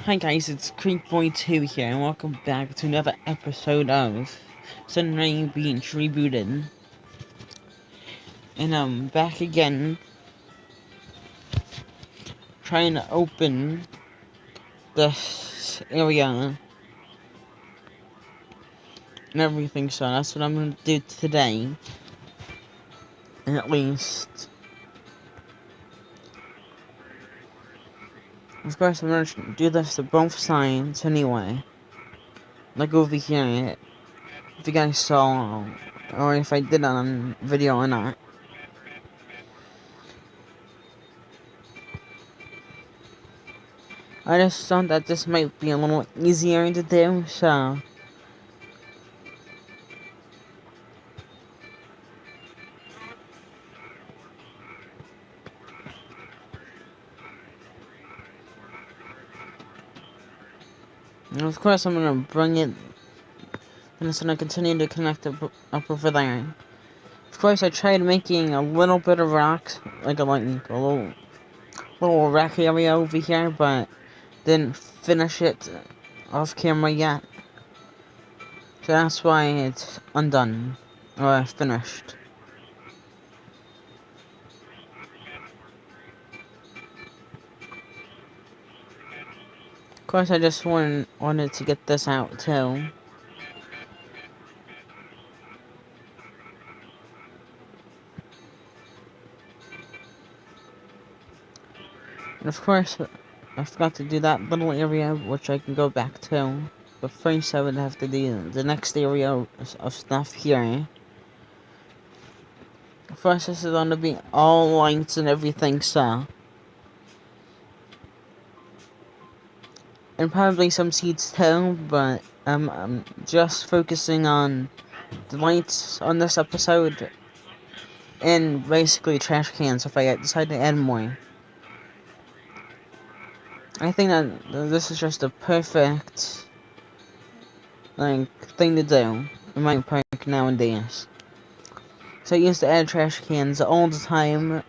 Hi guys, it's Creekboy2 here, and welcome back to another episode of Sunray being Rebooted. And I'm back again, trying to open this area and everything, so that's what I'm going to do today. And at least. Of course, I'm going to do this to both sides anyway. Like over here, if you guys saw, or if I did on video or not. I just thought that this might be a little easier to do, so. And of course I'm gonna bring it, and it's gonna continue to connect up over there. Of course I tried making a little bit of rocks, like a little rack area over here, but didn't finish it off camera yet. So that's why it's undone, or finished. Of course I just wanted to get this out too. And of course, I forgot to do that little area, which I can go back to. But first I would have to do the next area of stuff here. First, this is going to be all lights and everything, so. And probably some seeds too, but I'm just focusing on the lights on this episode. And basically trash cans if I decide to add more. I think that this is just a perfect, thing to do in my park nowadays. So I used to add trash cans all the time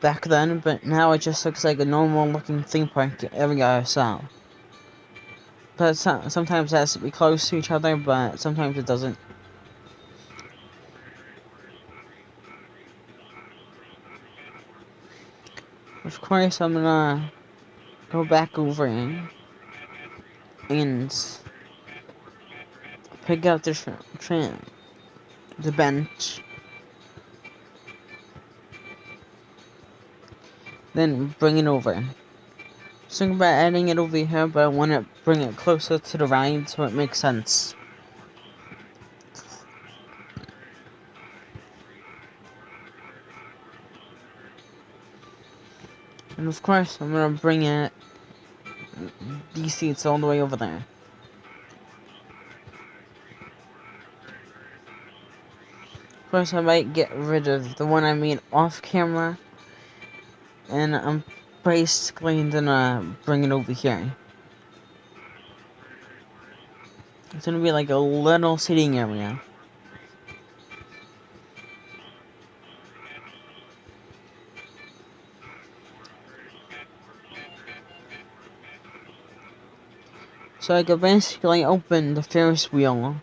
back then, but now it just looks like a normal looking theme park area, so. But sometimes it has to be close to each other, but sometimes it doesn't. Of course, I'm gonna go back over and pick out the bench. Then bring it over. Thinking about adding it over here, but I want to bring it closer to the ride so it makes sense. And of course, I'm gonna bring these seats all the way over there. Of course, I might get rid of the one I made off camera, and I'm basically gonna bring it over here. It's gonna be like a little seating area. So I could basically open the Ferris wheel,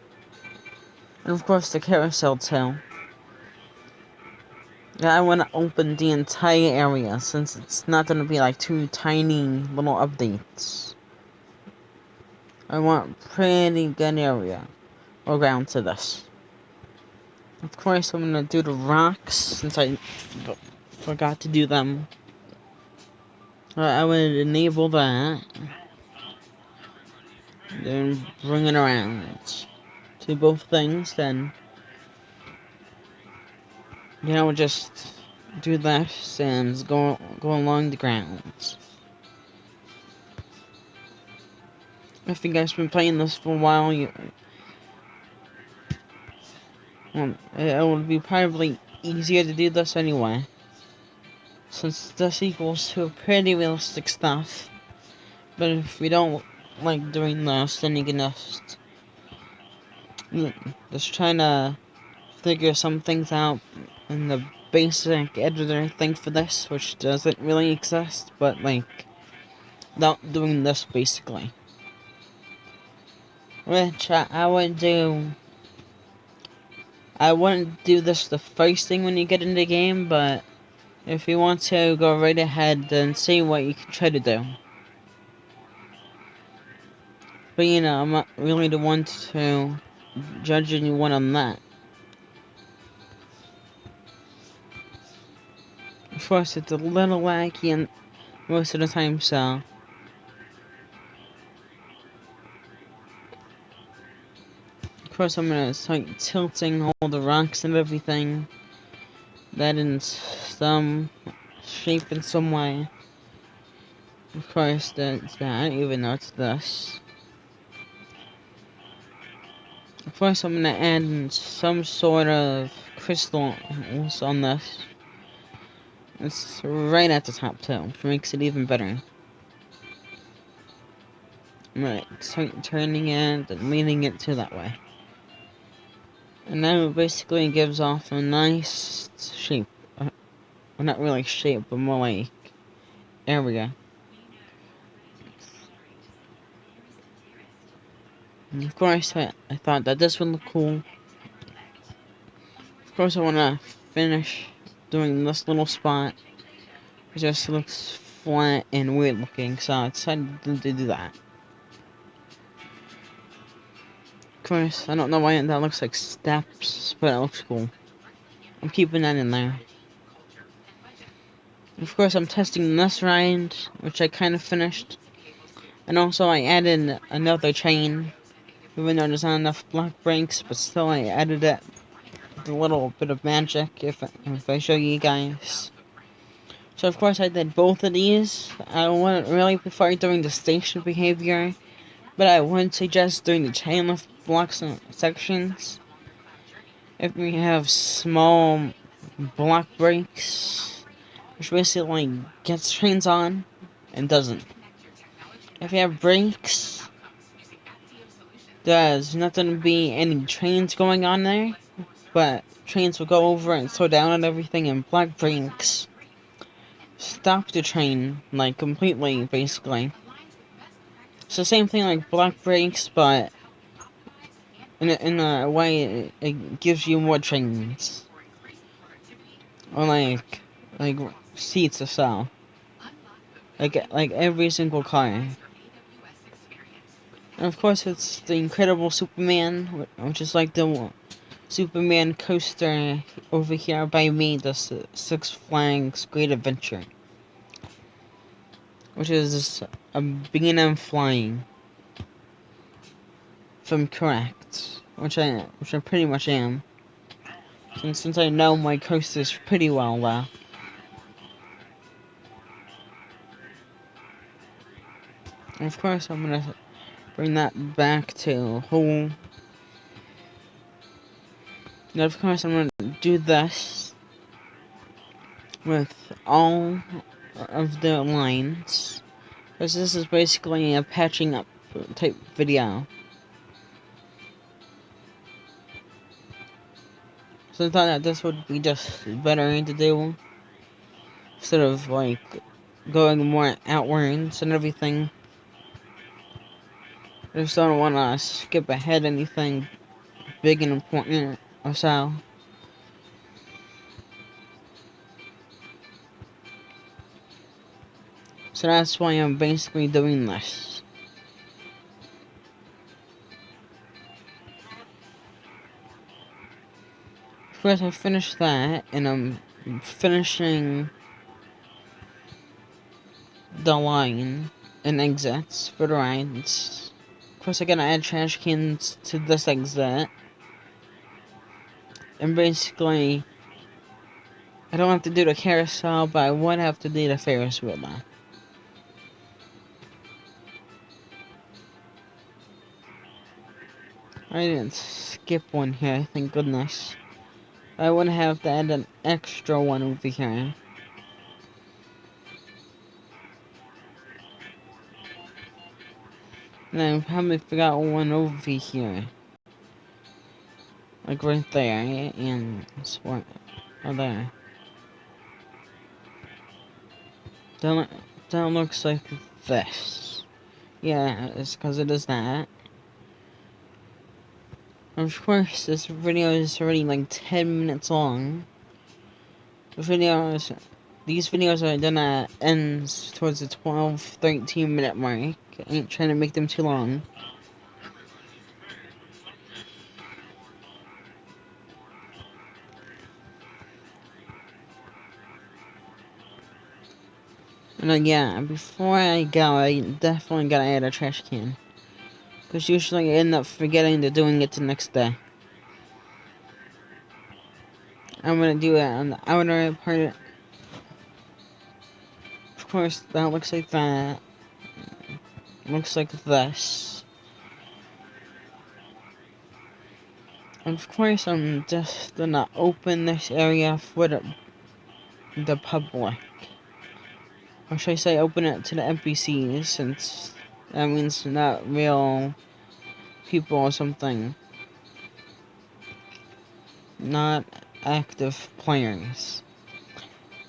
and of course the carousel too. Yeah, I want to open the entire area since it's not gonna be like two tiny little updates. I want a pretty good area around to this. Of course, I'm gonna do the rocks since I forgot to do them. I would enable that. Then bring it around to both things, then just do this and go along the ground. If you guys been playing this for a while, it would be probably easier to do this anyway, since this equals to pretty realistic stuff. But if you don't like doing this, then you can just try to figure some things out in the basic editor thing for this, which doesn't really exist, but without doing this basically. Which I would do. I wouldn't do this the first thing when you get in the game, but if you want to go right ahead and see what you can try to do. But you know, I'm not really the one to judge anyone on that. Of course, it's a little laggy and most of the time, so. Of course, I'm gonna start tilting all the rocks and everything. That in some shape in some way. Of course, that's that, even though it's this. Of course, I'm gonna add some sort of crystals on this. It's right at the top too, which makes it even better. I'm gonna start turning it and leaning it to that way. And now it basically gives off a nice shape. Well, not really shape, but more like area. And of course, I thought that this would look cool. Of course, I want to finish doing this little spot. It just looks flat and weird looking, so I decided to do that. Of course, I don't know why that looks like steps, but it looks cool. I'm keeping that in there. Of course, I'm testing this ride, which I kind of finished. And also, I added another chain, even though there's not enough block breaks, but still I added it with a little bit of magic if I show you guys. So of course I did both of these. I wouldn't really prefer doing the station behavior, but I would suggest doing the chain lift blocks and sections. If we have small block breaks, which basically gets trains on and doesn't. If you have breaks, there's not going to be any trains going on there, but trains will go over and slow down and everything, and block breaks stop the train, like, completely, basically. It's the same thing like block breaks, but in a way it gives you more trains. Or like seats to sell. Like every single car. And of course it's the Incredible Superman, which is like the Superman coaster over here by me, the Six Flags Great Adventure. Which is a B&M flying. If I'm correct. Which I pretty much am. Since I know my coasters pretty well though. And of course I'm gonna bring that back to home. And of course I'm gonna do this with all of the lines. Because this is basically a patching up type video. So I thought that this would be just better to do. Instead of like going more outwards and everything. I just don't want to skip ahead anything big and important or so. So that's why I'm basically doing this. First I finished that, and I'm finishing the line and exits for the rides. Of course I gotta add trash cans to this exit. And basically, I don't have to do the carousel, but I would have to do the ferris wheel now. I didn't skip one here, thank goodness. I would have to add an extra one over here. And I probably forgot one over here. Like right there, and what? Oh, there. That looks like this. Yeah, it's because it is that. Of course, this video is already like 10 minutes long. These videos are gonna end towards the 12-13 minute mark. I ain't trying to make them too long. And then, yeah, before I go, I definitely gotta add a trash can. Because usually I end up forgetting to doing it the next day. I'm gonna do it on the outer part. Of course, that looks like that. Looks like this. And of course, I'm just gonna open this area for the public. Or should I say open it to the NPCs, since that means not real people or something. Not active players.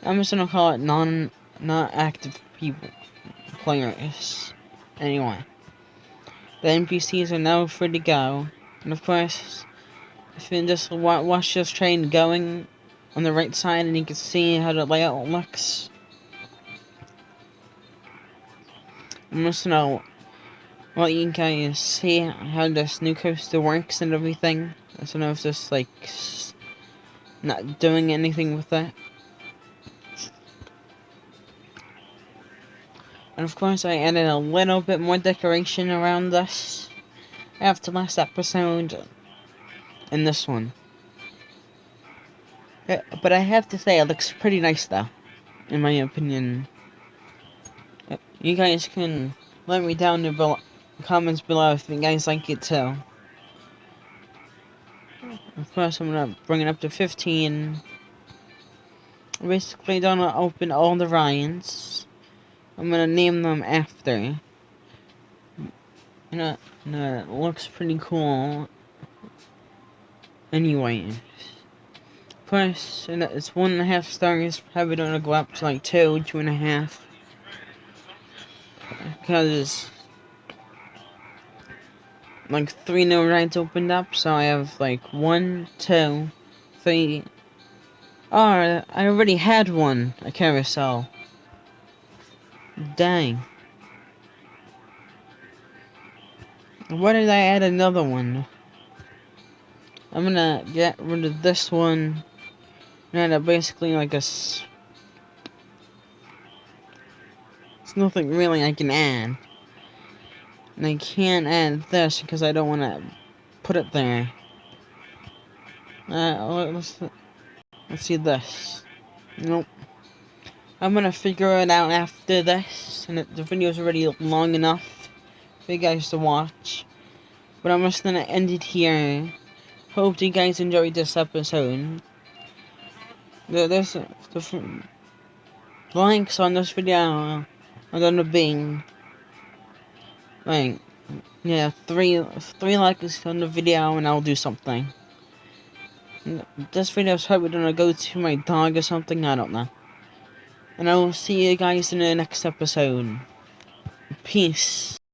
I'm just gonna call it not active people players. Anyway. The NPCs are now free to go. And of course, if you just watch this train going on the right side, and you can see how the layout looks. I'm just gonna let you guys see how this new coaster works and everything. I don't know if just like not doing anything with it. And of course, I added a little bit more decoration around this after last episode and this one. But I have to say, it looks pretty nice though, in my opinion. You guys can let me down in the comments below if you guys like it too. Of course, I'm gonna bring it up to 15. Basically, gonna open all the rides. I'm gonna name them after. It looks pretty cool. Anyways. Of course, it's 1.5 stars. Probably gonna go up to like 2.5. Because like 3 new rides opened up, so I have like 1, 2, 3. Oh, I already had one, a carousel. Dang. Why did I add another one? I'm gonna get rid of this one. And add basically like it's nothing really I can add. And I can't add this because I don't want to put it there. Let's see this. Nope. I'm gonna figure it out after this, and the video's already long enough for you guys to watch. But I'm just gonna end it here. Hope you guys enjoyed this episode. There's the links on this video are gonna be like, yeah, three likes on the video, and I'll do something. This video's probably gonna go to my dog or something, I don't know. And I will see you guys in the next episode. Peace.